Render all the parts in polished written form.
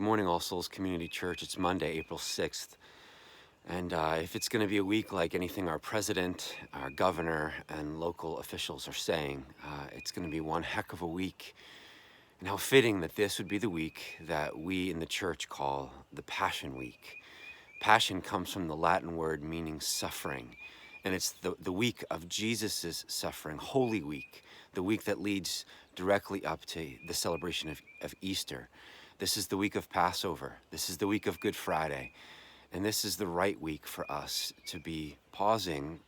Good morning, All Souls Community Church. It's Monday, April 6th. And if it's going to be a week like anything our president, our governor, and local officials are saying, it's going to be one heck of a week. And how fitting that this would be the week that we in the church call the Passion Week. Passion comes from the Latin word meaning suffering. And it's the week of Jesus's suffering, Holy Week, the week that leads directly up to the celebration of Easter. This is the week of Passover. This is the week of Good Friday. And this is the right week for us to be pausing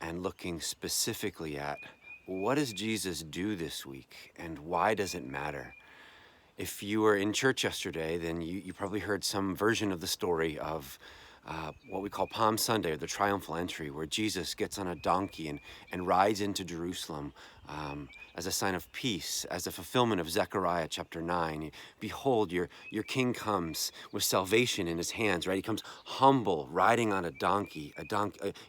and looking specifically at what does Jesus do this week and why does it matter? If you were in church yesterday, then you probably heard some version of the story of what we call Palm Sunday, or the triumphal entry, where Jesus gets on a donkey and rides into Jerusalem as a sign of peace, as a fulfillment of Zechariah chapter 9. Behold, your king comes with salvation in his hands, right? He comes humble, riding on a donkey,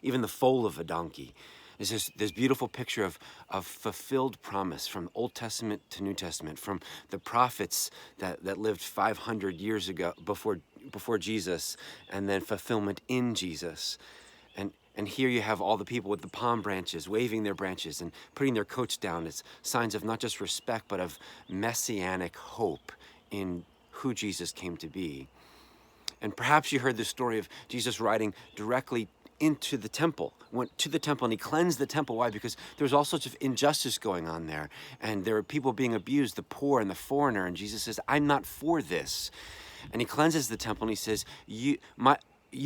even the foal of a donkey. There's this beautiful picture of fulfilled promise from Old Testament to New Testament, from the prophets that lived 500 years ago before Jesus, and then fulfillment in Jesus. And here you have all the people with the palm branches, waving their branches and putting their coats down as signs of not just respect, but of messianic hope in who Jesus came to be. And perhaps you heard the story of Jesus riding directly into the temple, went to the temple, and he cleansed the temple. Why? Because there was all sorts of injustice going on there, and there were people being abused, the poor and the foreigner, and Jesus says, I'm not for this. And he cleanses the temple, and he says, you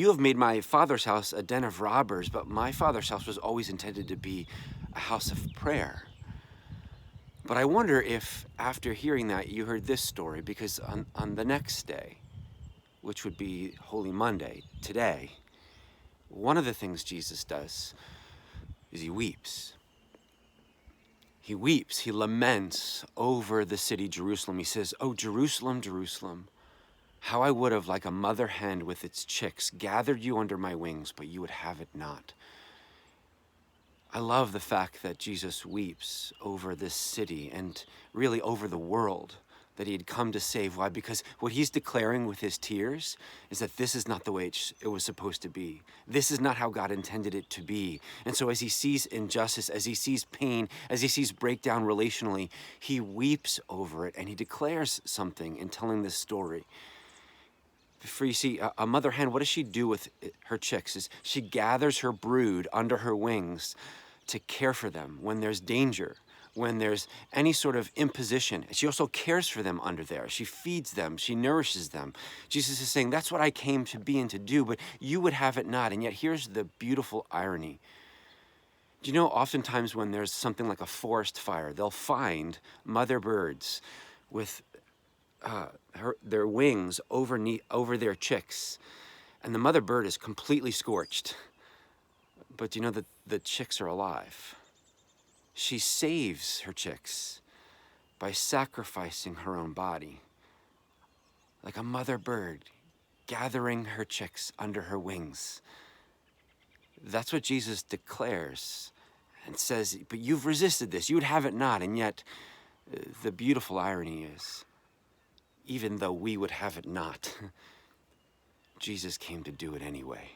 have made my Father's house a den of robbers, but my Father's house was always intended to be a house of prayer. But I wonder if after hearing that, you heard this story, because on the next day, which would be Holy Monday, today, one of the things Jesus does is he weeps. He weeps, he laments over the city Jerusalem. He says, oh, Jerusalem, Jerusalem, how I would have, like a mother hen with its chicks, gathered you under my wings, but you would have it not. I love the fact that Jesus weeps over this city and really over the world that he had come to save. Why? Because what he's declaring with his tears is that this is not the way it was supposed to be. This is not how God intended it to be. And so as he sees injustice, as he sees pain, as he sees breakdown relationally, he weeps over it and he declares something in telling this story. For you see, a mother hen, what does she do with her chicks? Is she gathers her brood under her wings to care for them when there's danger, when there's any sort of imposition. She also cares for them under there. She feeds them. She nourishes them. Jesus is saying, that's what I came to be and to do, but you would have it not. And yet here's the beautiful irony. Do you know, oftentimes when there's something like a forest fire, they'll find mother birds with their wings over their chicks, and the mother bird is completely scorched. But do you know that the chicks are alive? She saves her chicks by sacrificing her own body, like a mother bird gathering her chicks under her wings. That's what Jesus declares and says, but you've resisted this, you would have it not. And yet the beautiful irony is, even though we would have it not, Jesus came to do it anyway.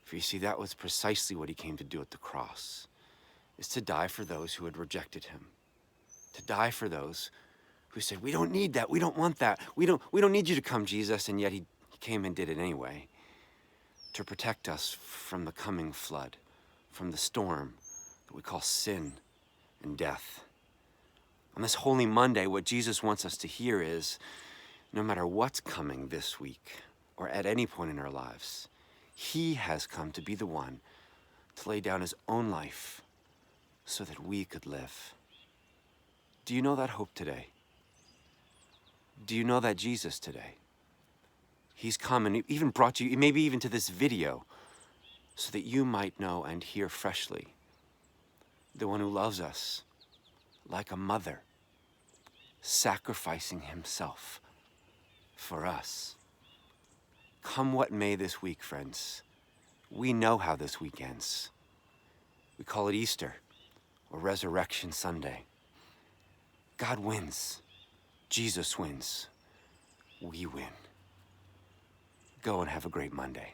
For you see, that was precisely what he came to do at the cross, is to die for those who had rejected him, to die for those who said, we don't need that, we don't want that, we don't need you to come, Jesus. And yet he came and did it anyway, to protect us from the coming flood, from the storm that we call sin and death. On this Holy Monday, what Jesus wants us to hear is, no matter what's coming this week or at any point in our lives, he has come to be the one to lay down his own life so that we could live. Do you know that hope today? Do you know that Jesus today? He's come and even brought you, maybe even to this video, so that you might know and hear freshly the one who loves us like a mother, sacrificing himself for us. Come what may this week, friends, we know how this week ends. We call it Easter or Resurrection Sunday. God wins. Jesus wins. we win. Go and have a great Monday.